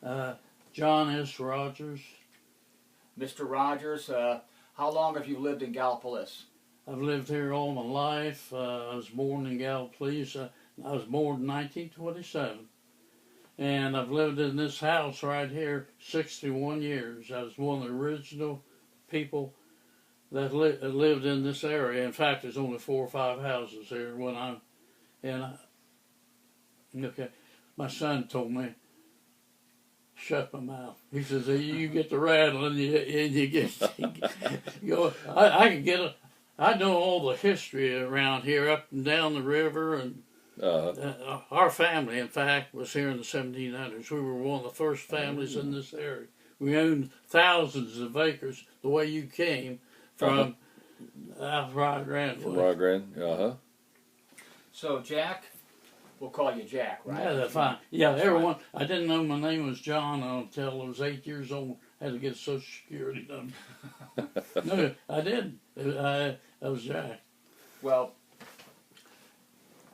John S. Rodgers. Mr. Rodgers, how long have you lived in Gallipolis? I've lived here all my life. I was born in Gallipolis. I was born in 1927. And I've lived in this house right here 61 years. I was one of the original people that lived in this area. In fact, there's only 4 or 5 houses here when okay, my son told me, shut my mouth. He says, you get the rattling, and you get, you go, I can get it. I know all the history around here, up and down the river, and our family, in fact, was here in the 1700s. We were one of the first families in this area. We owned thousands of acres the way you came from Rod Grand. From Rod Grand, So, Jack, we'll call you Jack, right? Yeah, that's fine. Yeah, everyone. I didn't know my name was John until I was 8 years old. I had to get a Social Security number. No, I didn't. I was Jack. Well,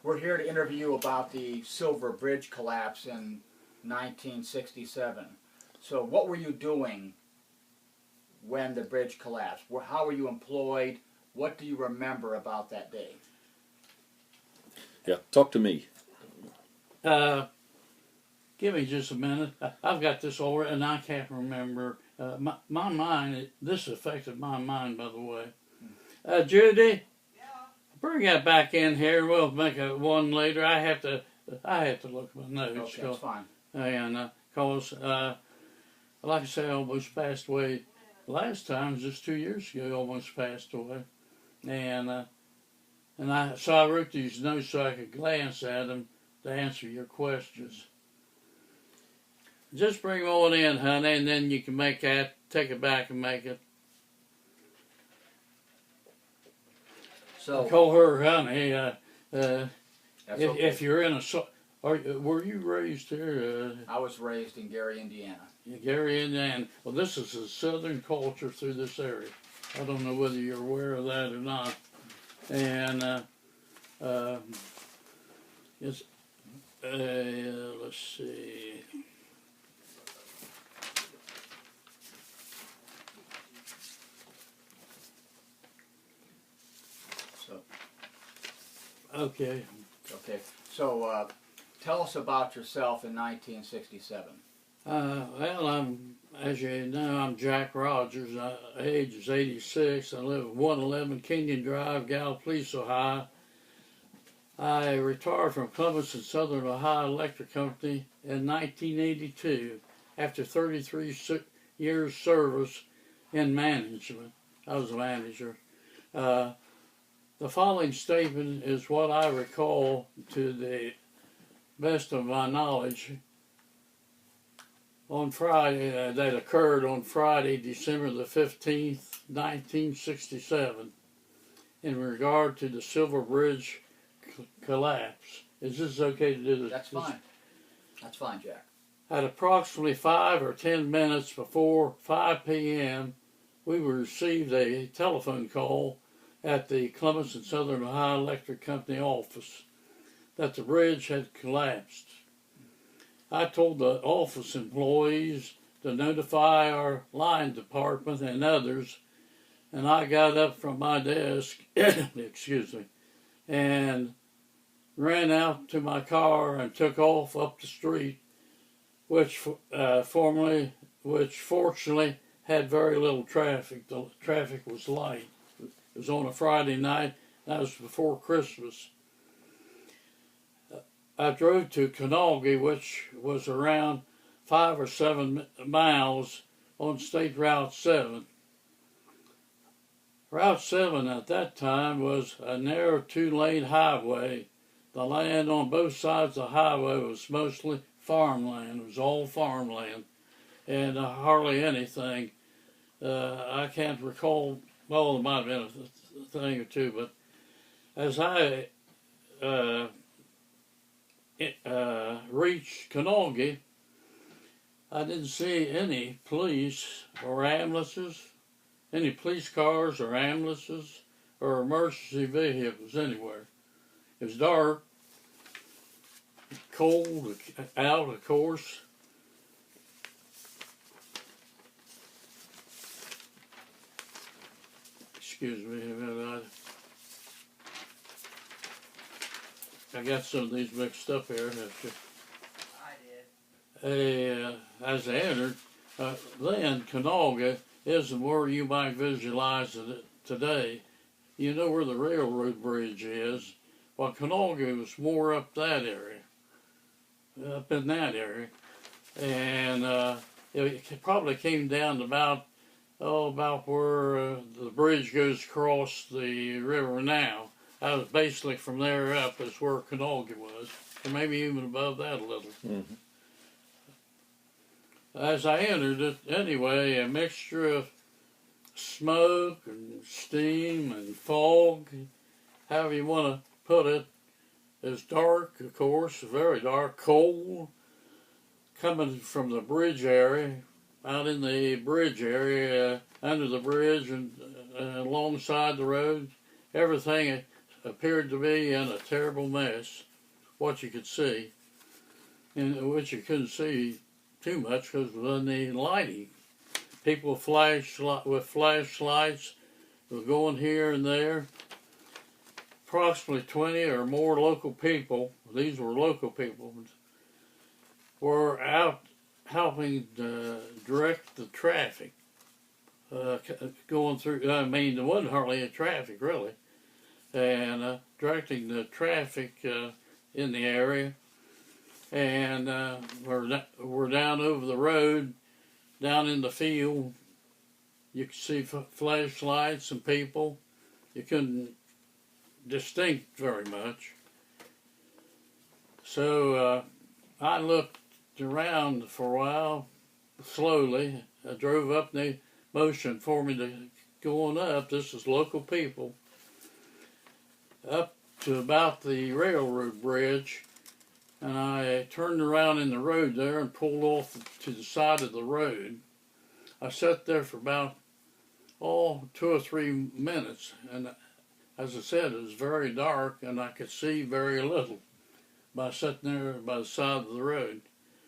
we're here to interview you about the Silver Bridge collapse in 1967. So what were you doing when the bridge collapsed? How were you employed? What do you remember about that day? Yeah, talk to me. Give me just a minute. I've got this all, and I can't remember. My mind, this affected my mind, by the way. Judy, bring that back in here. We'll make one later. I have to look at my notes. Okay, that's fine. And cause like I say, I almost passed away last time, just 2 years ago. Almost passed away, and so I wrote these notes so I could glance at them to answer your questions. Just bring on in, honey, and then you can make that. Take it back and make it. So I call her honey. If okay. you're in a, were you raised here? I was raised in Gary, Indiana. Gary, Indiana. Well, this is a southern culture through this area. I don't know whether you're aware of that or not. And it's let's see. Okay. Okay. So tell us about yourself in 1967. Well, as you know, I'm Jack Rodgers. Age is 86. I live at 111 Kenyon Drive, Gallipolis, Ohio. I retired from Columbus and Southern Ohio Electric Company in 1982 after 33 years service in management. I was a manager. The following statement is what I recall to the best of my knowledge on Friday, that occurred on Friday, December the 15th, 1967, in regard to the Silver Bridge collapse. Is this okay to do this? That's fine. That's fine, Jack. At approximately 5 or 10 minutes before 5 p.m., we received a telephone call at the Columbus and Southern Ohio Electric Company office that the bridge had collapsed. I told the office employees to notify our line department and others, and I got up from my desk, excuse me, and ran out to my car and took off up the street, which fortunately had very little traffic. The traffic was light. It was on a Friday night. That was before Christmas. I drove to Canalgy, which was around 5 or 7 miles on State Route 7. Route 7 at that time was a narrow 2-lane highway. The land on both sides of the highway was mostly farmland. It was all farmland and hardly anything. I can't recall, well, there might have been a thing or two, but as I reached Canalgy, I didn't see any police or ambulances, any police cars or ambulances or emergency vehicles anywhere. It was dark, cold out, of course, excuse me. I got some of these mixed up here. I did. As I entered, then Kanawga isn't where you might visualize it today. You know where the railroad bridge is. Well, Kanawga was more up that area, up in that area, and it probably came down to about where the bridge goes across the river now. I was basically from there up is where Kanawga was, or maybe even above that a little. Mm-hmm. As I entered it, anyway, a mixture of smoke and steam and fog, however you want to put it. It's dark, of course, very dark, cold, coming from the bridge area, out in the bridge area, under the bridge and alongside the road. Everything appeared to be in a terrible mess, what you could see, and which you couldn't see too much because there wasn't any lighting. People with flashlights were going here and there. Approximately 20 or more local people, these were local people, were out helping direct the traffic going through. I mean, there wasn't hardly any traffic really, and directing the traffic in the area. And we're down over the road, down in the field. You could see flashlights and people. You couldn't distinct very much. So I looked around for a while, slowly. I drove up, and they motioned for me to go on up. This is local people. Up to about the railroad bridge, and I turned around in the road there and pulled off to the side of the road. I sat there for about 2 or 3 minutes, and as I said, it was very dark, and I could see very little by sitting there by the side of the road.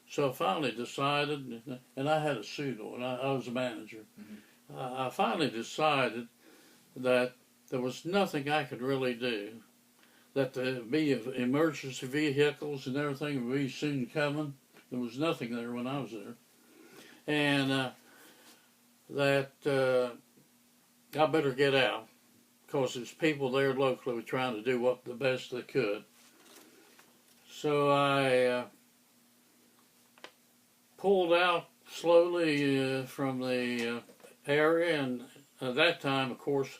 So I finally decided, and I had a suit on, I was a manager. Mm-hmm. I finally decided that there was nothing I could really do, that there'd be emergency vehicles and everything would be soon coming. There was nothing there when I was there. And that I better get out, because there's people there locally trying to do the best they could. So I pulled out slowly from the area, and at that time, of course,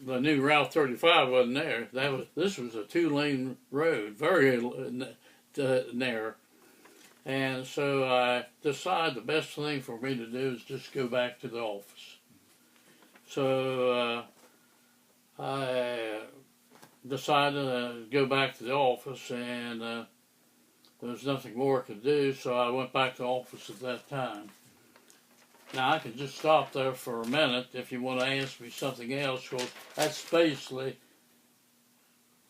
the new Route 35 wasn't there. This was a 2-lane road, very narrow. And so I decided the best thing for me to do is just go back to the office. So I decided to go back to the office, and there was nothing more I could do, so I went back to the office at that time. Now, I could just stop there for a minute if you want to ask me something else, because that's basically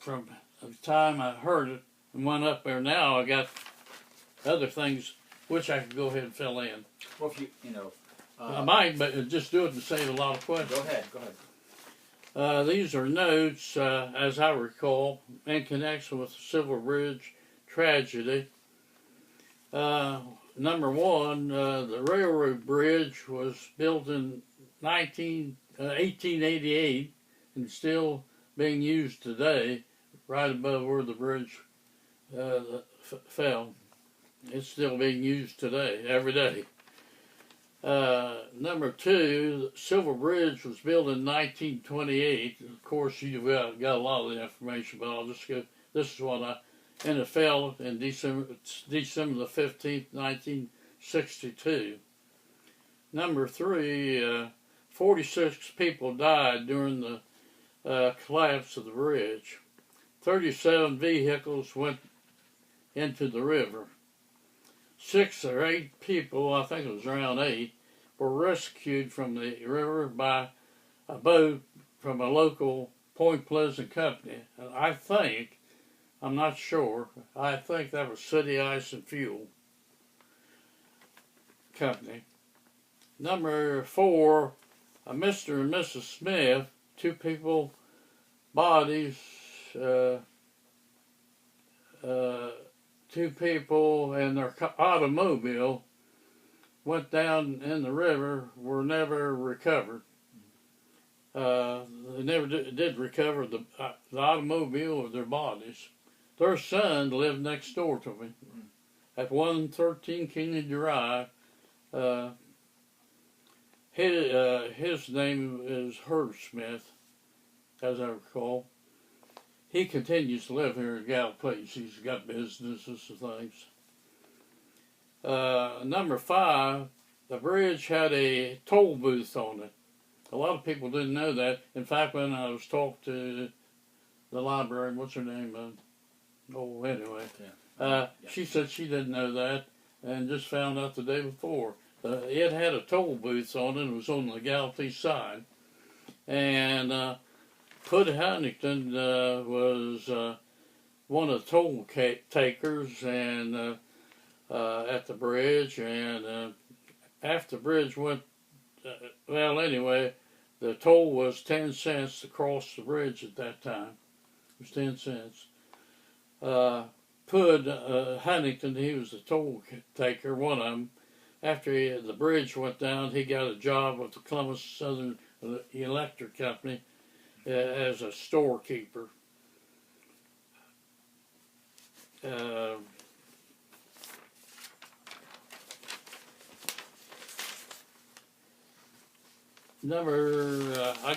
from the time I heard it and went up there. Now I got other things which I could go ahead and fill in. Well, if I might, but just do it and save a lot of questions. Go ahead. These are notes, as I recall, in connection with the Silver Bridge tragedy. Number one, the railroad bridge was built in 1888 and still being used today, right above where the bridge fell. It's still being used today, every day. Number two, the Silver Bridge was built in 1928. Of course, you've got a lot of the information, but I'll just go. This is what and it fell in December the 15th, 1962. Number three, 46 people died during the collapse of the bridge. 37 vehicles went into the river. 6 or 8 people, I think it was around 8, were rescued from the river by a boat from a local Point Pleasant company. And I'm not sure, I think that was City Ice and Fuel Company. Number 4, Mr. and Mrs. Smith, two people bodies, two people and their automobile went down in the river, were never recovered. They never did recover the automobile or their bodies. Their son lived next door to me at 113 Kennedy Drive. His name is Herb Smith, as I recall. He continues to live here in Gallup. He's got businesses and things. Number 5, the bridge had a toll booth on it. A lot of people didn't know that. In fact, when I was talking to the librarian, what's her name? Anyway. Yeah. She said she didn't know that and just found out the day before. It had a toll booth on it. It was on the Gallup side. And Hood Huntington was one of the toll takers and at the bridge. And after the bridge went, anyway, the toll was 10 cents to cross the bridge at that time. It was 10 cents. Hood Huntington, he was the toll taker, one of them. After the bridge went down, he got a job with the Columbus Southern Electric Company as a storekeeper. I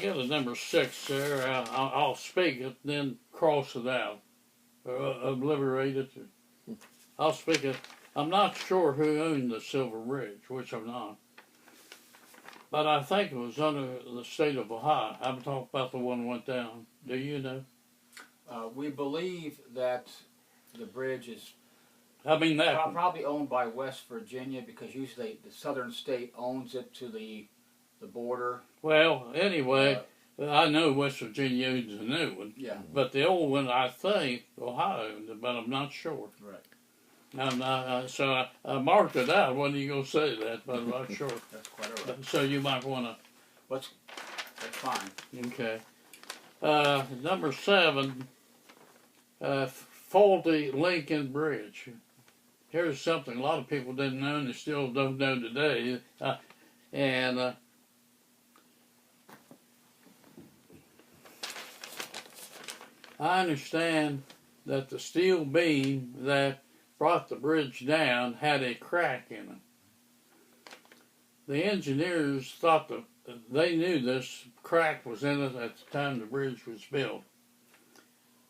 got a number 6 there. I'll speak it, then cross it out. Obliterate it. I'll speak it. I'm not sure who owned the Silver Bridge, which I'm not. But I think it was under the state of Ohio. I'm talking about the one that went down. Do you know? We believe that the bridge is probably owned by West Virginia, because usually the southern state owns it to the border. Well, anyway, I know West Virginia owns a new one. Yeah. But the old one, I think, Ohio owned it, but I'm not sure. Right. So I marked it out. Wasn't you going to say that, but I'm not sure. That's quite all right. So you might want to. That's fine. Okay. Number 7, faulty Lincoln Bridge. Here's something a lot of people didn't know, and they still don't know today. I understand that the steel beam that brought the bridge down had a crack in it. The engineers thought they knew this crack was in it at the time the bridge was built.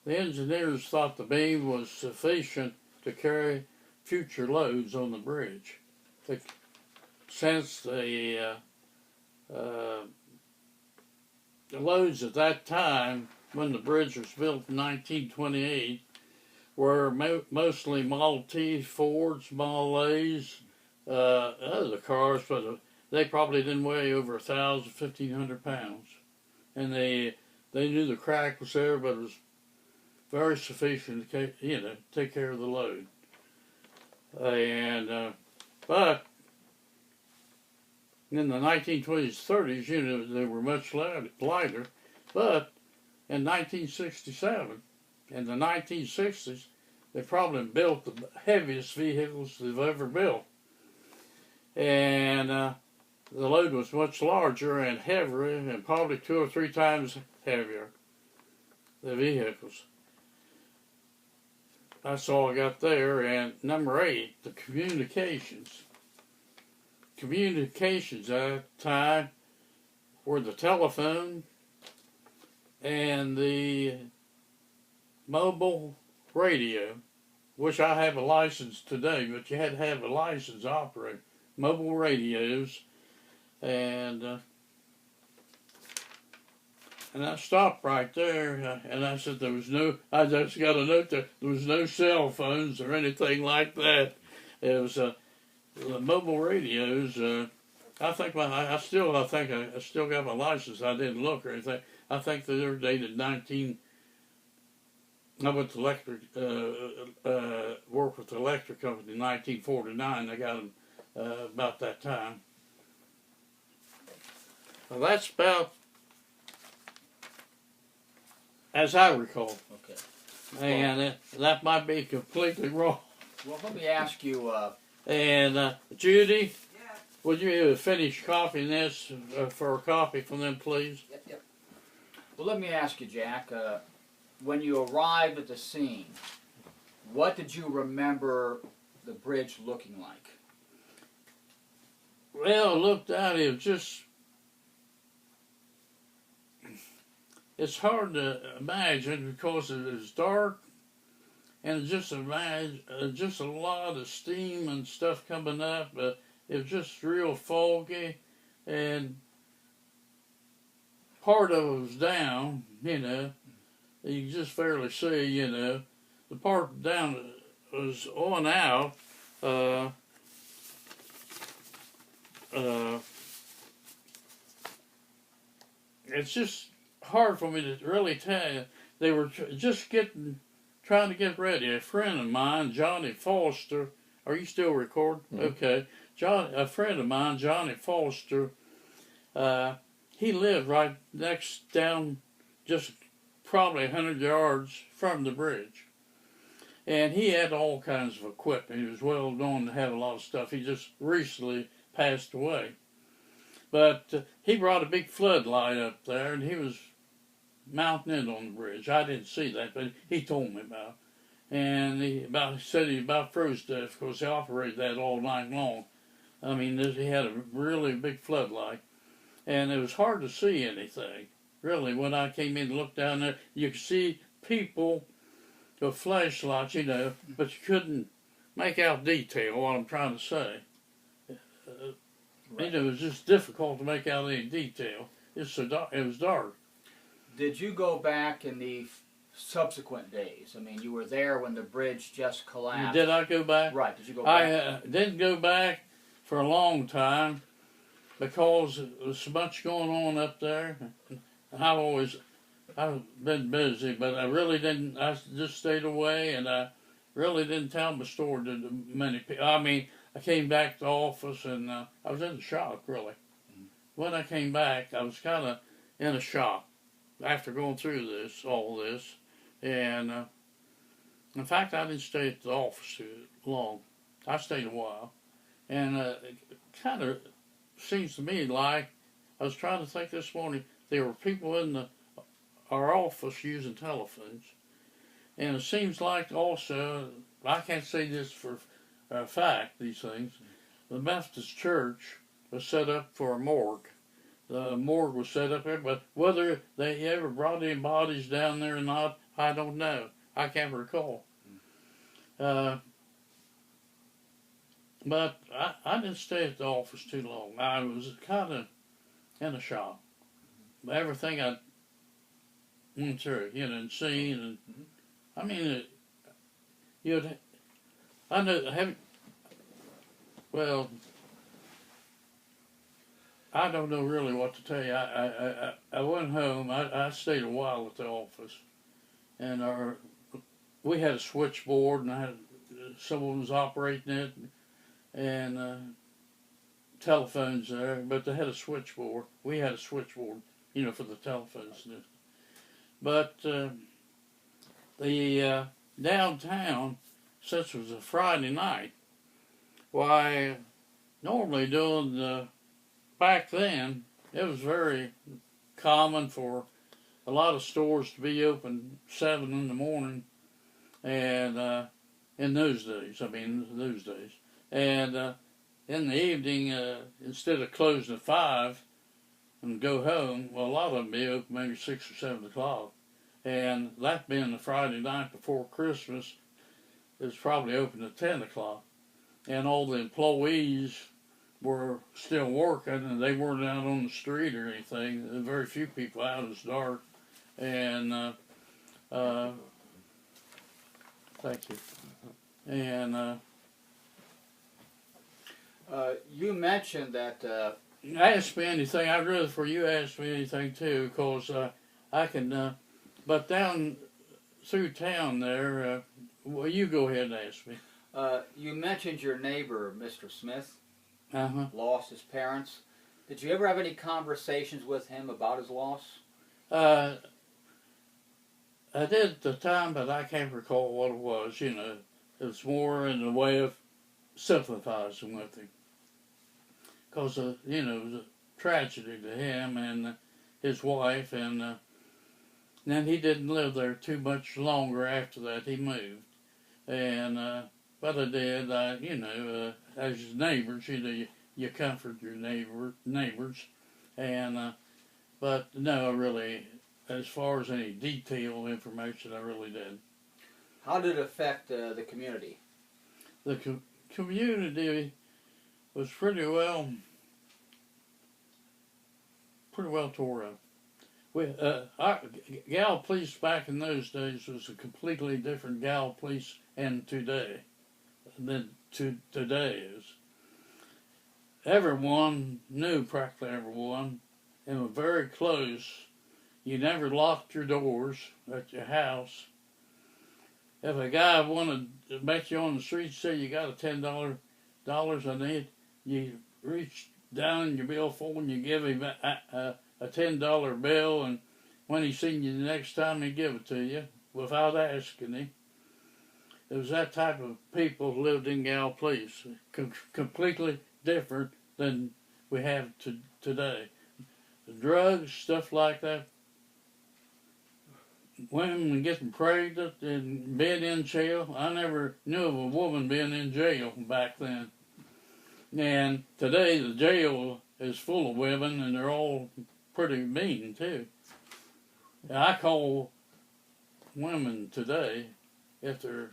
The engineers thought the beam was sufficient to carry future loads on the bridge. Since the loads at that time, when the bridge was built in 1928, were mostly Model T, Fords, Model A's, other cars, but they probably didn't weigh over 1,000, 1,500 pounds. And they knew the crack was there, but it was very sufficient to take care of the load. But in the 1920s, 30s, they were much lighter. But in 1967, in the 1960s, they probably built the heaviest vehicles they've ever built. And the load was much larger and heavier, and probably 2 or 3 times heavier, the vehicles. That's all I got there. And number 8, the communications. Communications at that time were the telephone and the mobile radio, which I have a license today, but you had to have a license to operate mobile radios. And I stopped right there, and I said I just got a note that there was no cell phones or anything like that. It was the mobile radios. I think I still got my license. I didn't look or anything. I think they were dated 19. I went to work with the electric company in 1949. I got them about that time. Well, that's about as I recall. Okay. And that might be completely wrong. Well, let me ask you. And Judy, would you finish copying this for a copy from them, please? Yep. Well, let me ask you, Jack. When you arrived at the scene, what did you remember the bridge looking like? Well, I looked out, it was just, it's hard to imagine because it was dark and just imagine, just a lot of steam and stuff coming up. It was just real foggy, and part of it was down, you know. You could just barely see, you know. The part down was on out. It's just hard for me to really tell you. They were just trying to get ready. A friend of mine, Johnny Foster, are you still recording? Mm-hmm. Okay. A friend of mine, Johnny Foster, he lived right next down, just probably 100 yards from the bridge. And he had all kinds of equipment. He was well known to have a lot of stuff. He just recently passed away. But he brought a big floodlight up there, and he was mounting it on the bridge. I didn't see that, but he told me about it. And he said he about froze to death because he operated that all night long. I mean, he had a really big floodlight. And it was hard to see anything. Really, when I came in and looked down there, you could see people with flashlights, you know, but you couldn't make out detail, what I'm trying to say. Right. It was just difficult to make out any detail. It's so dark. It was dark. Did you go back in the subsequent days? I mean, you were there when the bridge just collapsed. Did I go back? Right. Did you go back? I didn't go back for a long time because there was so much going on up there. I've been busy, but I really didn't. I just stayed away, and I really didn't tell my story to many people. I mean, I came back to the office, and I was in shock, really. When I came back, I was kind of in a shock after going through all this. And in fact, I didn't stay at the office too long. I stayed a while. And it kind of seems to me like, I was trying to think this morning, there were people in our office using telephones. And it seems like also, I can't say this for a fact, these things, the Methodist Church was set up for a morgue. The morgue was set up there, but whether they ever brought any bodies down there or not, I don't know. I can't recall. But I didn't stay at the office too long. I was kind of in a shock. Everything I went through, you know, and seen, and I mean, I know, well, I don't know really what to tell you. I went home. I stayed a while at the office, and we had a switchboard, and someone was operating it, and telephones there, but they had a switchboard. We had a switchboard, you know, for the telephones. But the downtown, since it was a Friday night, why, normally back then, it was very common for a lot of stores to be open 7 in the morning, and in those days, and in the evening, instead of closing at 5 and go home, well, a lot of them be open maybe 6 or 7 o'clock, and that being the Friday night before Christmas, it was probably open at 10 o'clock, and all the employees were still working, and they weren't out on the street or anything. There were very few people out. It was dark, and thank you. And you mentioned that. Ask me anything. I'd rather for you ask me anything too, because I can. But down through town there, well, you go ahead and ask me. You mentioned your neighbor, Mr. Smith, lost his parents. Did you ever have any conversations with him about his loss? I did at the time, but I can't recall what it was. You know, it was more in the way of sympathizing with him, because you know, it was a tragedy to him and his wife, and then he didn't live there too much longer after that. He moved, and but I did. You know, as neighbors, you know, you comfort your neighbors, and but no, really, as far as any detailed information, I really didn't. How did it affect the community? The community was pretty well tore up. Our Gal Police back in those days was a completely different Gal Police than today is. Everyone knew practically everyone, and were very close. You never locked your doors at your house. If a guy wanted to meet you on the street, say you got a $10 I need, you reach down in your billfold and you give him a $10 bill, and when he seen you the next time, he'd give it to you without asking him. It was that type of people who lived in Gal Police, completely different than we have today. The drugs, stuff like that, women getting pregnant and being in jail. I never knew of a woman being in jail back then. And today the jail is full of women, and they're all pretty mean too. I call women today, if they're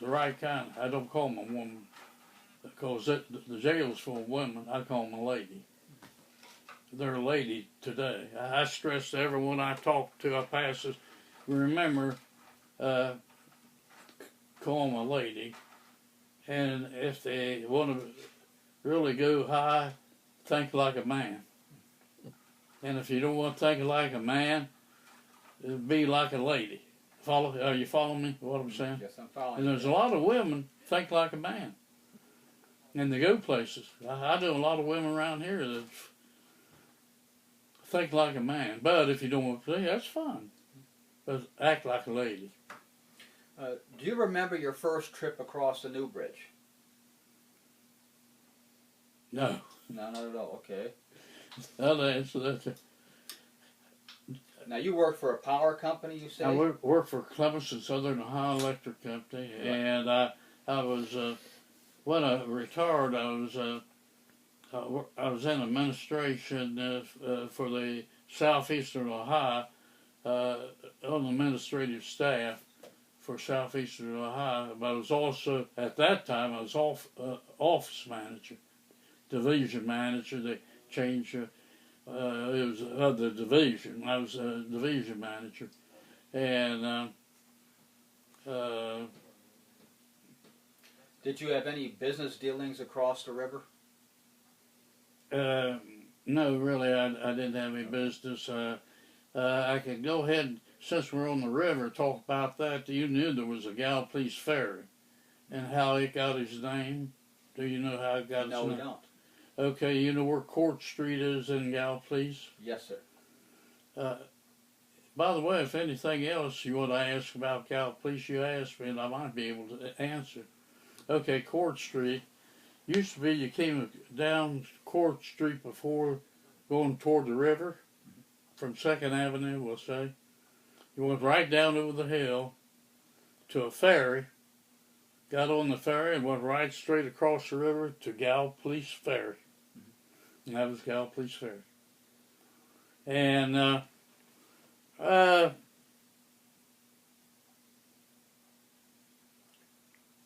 the right kind, I don't call them a woman, because the jail's full of women. I call them a lady. They're a lady today. I stress to everyone I talk to, I pass this, remember, call them a lady. And if they want to really go high, think like a man. And if you don't want to think like a man, be like a lady. Are you following me? What I'm saying? Yes, I'm following. And there's a lot of women think like a man, and they go places. I know a lot of women around here that think like a man. But if you don't want to, that's fine. But act like a lady. Do you remember your first trip across the New Bridge? No. No, not at all. Okay. I'll answer that. Now, you work for a power company, you say? I worked for Clemens and Southern Ohio Electric Company, and I was when I retired, I was in administration for the Southeastern Ohio on the administrative staff for Southeastern Ohio. But I was also at that time I was office manager, division manager. They changed. It was the division. I was a division manager, and did you have any business dealings across the river? no, really, I didn't have any business. I can go ahead, since we're on the river, talk about that. You knew there was a Gal Police ferry, and how it got its name. Do you know how it got its name? No, we don't. Okay, you know where Court Street is in Gal Police? Yes, sir. By the way, if anything else you want to ask about Gal Police, you ask me, and I might be able to answer. Okay, Court Street. Used to be you came down Court Street before going toward the river, from 2nd Avenue, we'll say. You went right down over the hill to a ferry, got on the ferry, and went right straight across the river to Gal Police Ferry. And that was Gal Police Ferry. And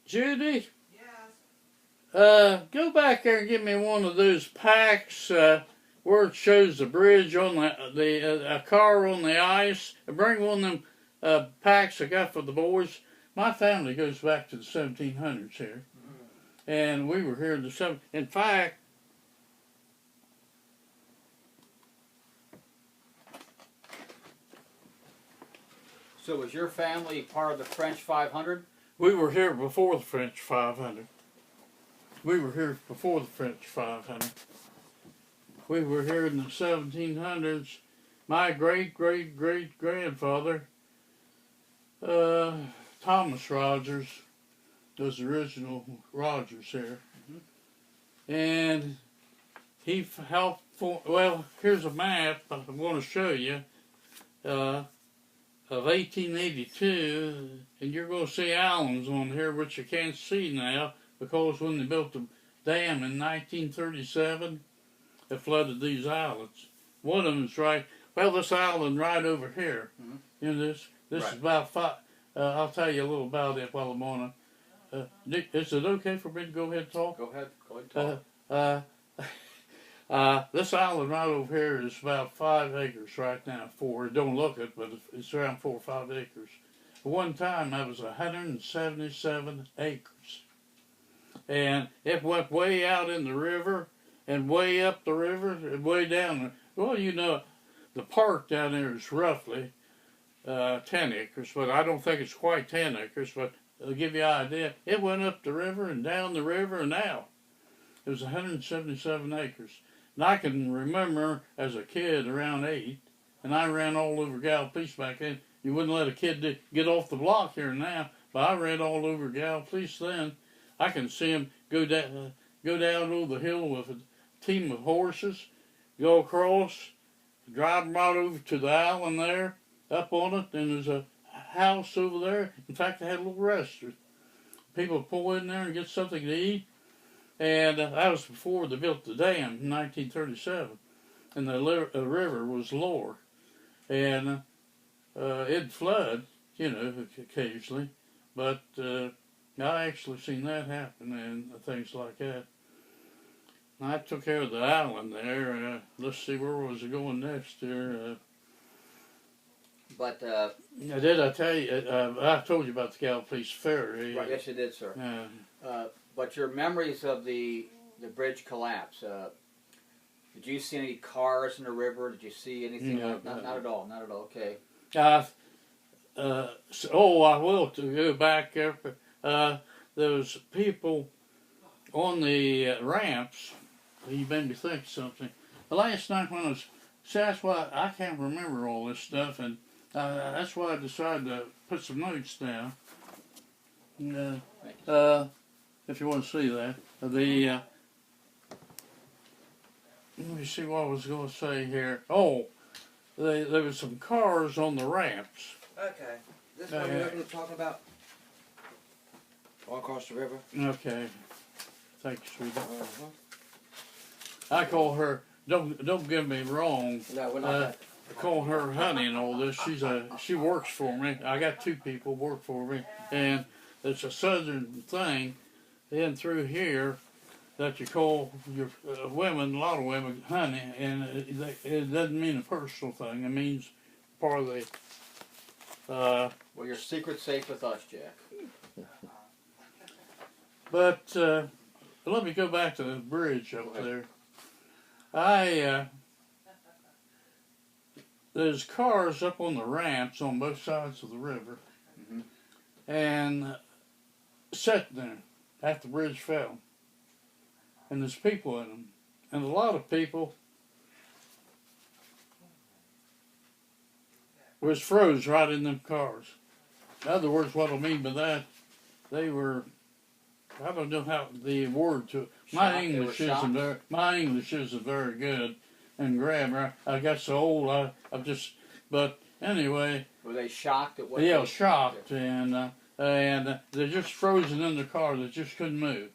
Judy? Yes? Go back there and give me one of those packs where it shows the bridge on a car on the ice. Bring one of them packs I got for the boys. My family goes back to the 1700s here. And we were here in the 1700s. In fact, So was your family part of the French 500? we were here before the French 500. We were here before the French 500. We were here in the 1700s. My great-great-great-grandfather Thomas Rodgers was the original Rodgers here. And he helped, well, here's a map I'm going to show you of 1882, and you're going to see islands on here which you can't see now because when they built the dam in 1937, it flooded these islands. One of them is right, well, this island right over here. You know this? This is about five. I'll tell you a little about it while I'm on it. Nick, is it okay for me to go ahead and talk? Go ahead and talk. This island right over here is about 5 acres right now. Don't look it, but it's around 4 or 5 acres. At one time, that was 177 acres. And it went way out in the river, and way up the river, and way down. Well, you know, the park down there is roughly 10 acres, but I don't think it's quite 10 acres, but it'll give you an idea. It went up the river and down the river and out. It was 177 acres. And I can remember as a kid around 8, and I ran all over Gallipolis back then. You wouldn't let a kid get off the block here now, but I ran all over Gallipolis then. I can see him go down over the hill with a team of horses, go across, drive them right over to the island there, up on it, and there's a house over there. In fact, they had a little restaurant. People would pull in there and get something to eat. And that was before they built the dam in 1937. And the river was lower. And it'd flood, you know, occasionally. But I actually seen that happen and things like that. I took care of the island there. Let's see, where was it going next here? But Did I tell you? I told you about the Gallipolis Ferry. right, yes, you did, sir. But your memories of the bridge collapse. Did you see any cars in the river? Did you see anything? No, not at all. Not at all. Okay. I will to go back there. Those people on the ramps. You made me think of something. The last night when I was, see, that's why I can't remember all this stuff, and that's why I decided to put some notes down. If you want to see that, let me see what I was going to say here. Oh, there was some cars on the ramps. Okay. This one you're going to talk about? All across the river? Okay. Thank you, sweetheart. I call her, don't get me wrong. No, we're not. I call her honey and all this. She works for me. I got 2 people work for me, and it's a southern thing. In through here, that you call your women, a lot of women, honey, and it doesn't mean a personal thing. It means part of the. Well, your secret's safe with us, Jack. But let me go back to the bridge up there. There's cars up on the ramps on both sides of the river, and sitting there after the bridge fell. And there's people in them. And a lot of people was froze right in them cars. In other words, what I mean by that, they were, I don't know how the word to it. My English isn't very good and grammar. I got so old, but anyway. Were they shocked at what? Yeah, shocked, and they're just frozen in the car. They just couldn't move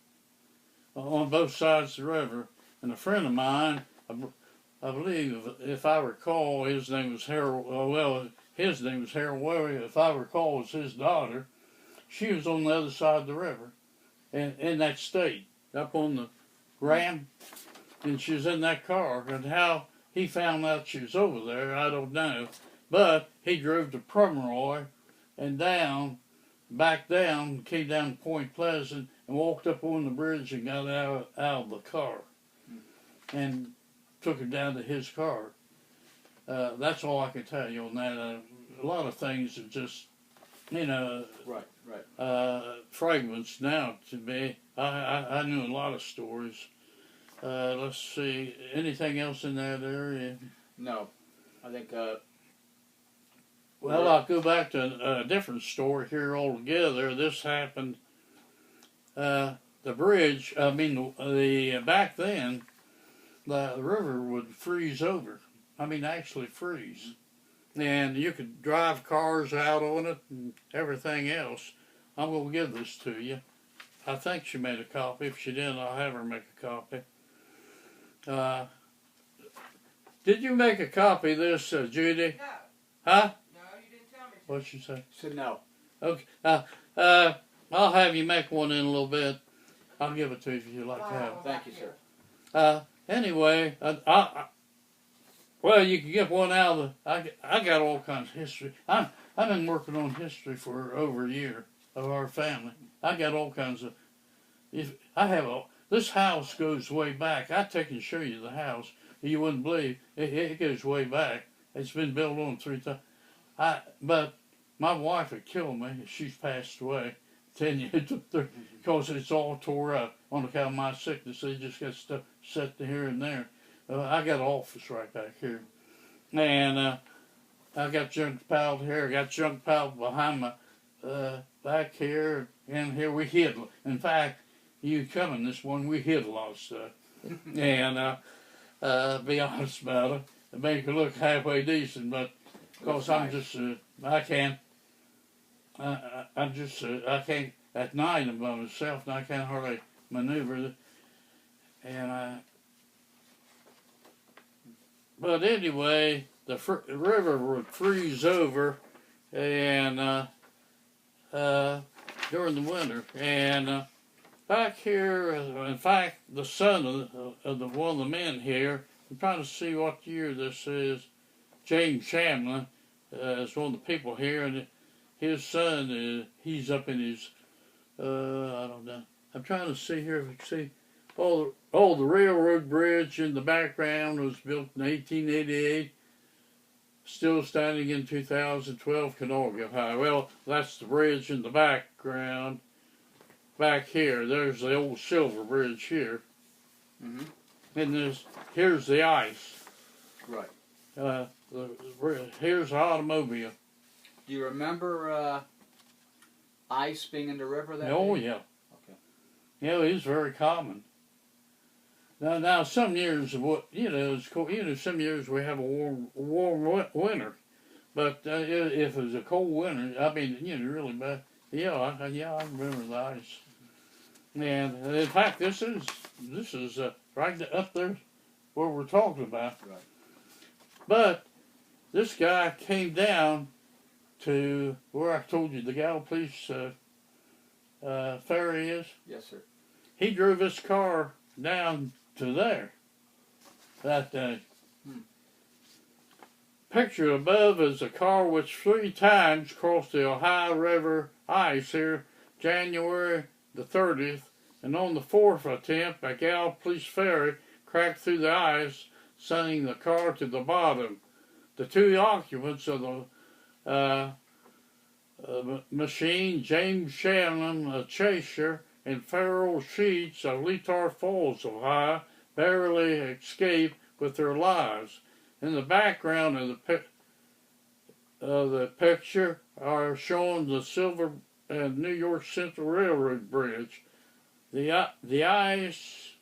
on both sides of the river. And a friend of mine, I believe, if I recall, his name was Harold. His name was Harold Welly. If I recall, it was his daughter. She was on the other side of the river, in that state, up on the ramp, and she was in that car. And how he found out she was over there, I don't know. But he drove to Pomeroy and back down, came down to Point Pleasant, and walked up on the bridge and got out of the car and took her down to his car. That's all I can tell you on that. A lot of things are just, fragments now to me. I knew a lot of stories. Let's see, anything else in that area? No. I think Well, I'll go back to a different story here altogether. This happened, the bridge, the back then, the river would freeze over. Actually freeze. And you could drive cars out on it and everything else. I'm going to give this to you. I think she made a copy. If she didn't, I'll have her make a copy. Did you make a copy of this, Judy? No. Huh? No, you didn't tell me to. What'd she say? Said no. Okay. I'll have you make one in a little bit. I'll give it to you if you'd like to have it. Thank you, sir. Anyway, well, you can get one out of the. I got all kinds of history. I've been working on history for over a year of our family. I got all kinds of. This house goes way back. I'd take and show you the house. You wouldn't believe it goes way back. It's been built on 3 times. But my wife had killed me. She's passed away 10 years because it's all tore up on account of my sickness. They just got stuff set here and there. I got an office right back here, and I got junk piled here. I got junk piled behind my back here, and here we hid. In fact, you coming this morning, we hid a lot of stuff, and be honest about it, make it look halfway decent, but because I'm just I can't. I can't at night. I'm by myself, and I can't hardly maneuver. And but anyway, the river would freeze over, and during the winter, and back here, in fact, the son of one of the men here. I'm trying to see what year this is. James Shamlin is one of the people here, and his son he's up in his I don't know. I'm trying to see here if you can see. The railroad bridge in the background was built in 1888, still standing in 2012, Canolga, Ohio. Well, that's the bridge in the background. Back here, there's the old Silver Bridge here. Mm-hmm. And here's the ice. Right. Here's the automobile. Do you remember ice being in the river that Oh, day? yeah. Okay. Yeah, it's very common. Now some years, it's cold. Some years we have a warm winter, but if it was a cold winter, really bad. Yeah, I remember the ice. And in fact, this is right up there where we're talking about. Right. But this guy came down to where I told you the Gallipolis ferry is. Yes, sir. He drove his car down to there that day. Pictured above is a car which 3 times crossed the Ohio River ice here, January the 30th, and on the 4th attempt, a Gallipolis ferry cracked through the ice, sending the car to the bottom. The 2 occupants of the machine, James Shannon, a chaser, and Farrell Sheets of Letar Falls, Ohio, barely escaped with their lives. In the background of the picture are shown the Silver and New York Central Railroad Bridge. The ice,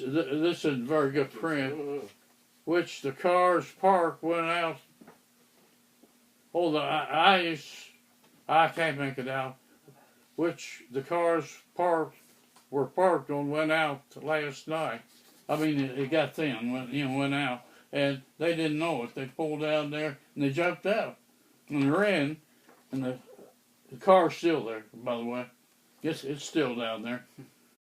this is very good print, which the cars parked went out. Oh, the ice, I can't make it out, which the cars were parked on went out last night. It got thin, went out, and they didn't know it. They pulled down there and they jumped out, and they ran, and the car's still there. By the way, it's still down there.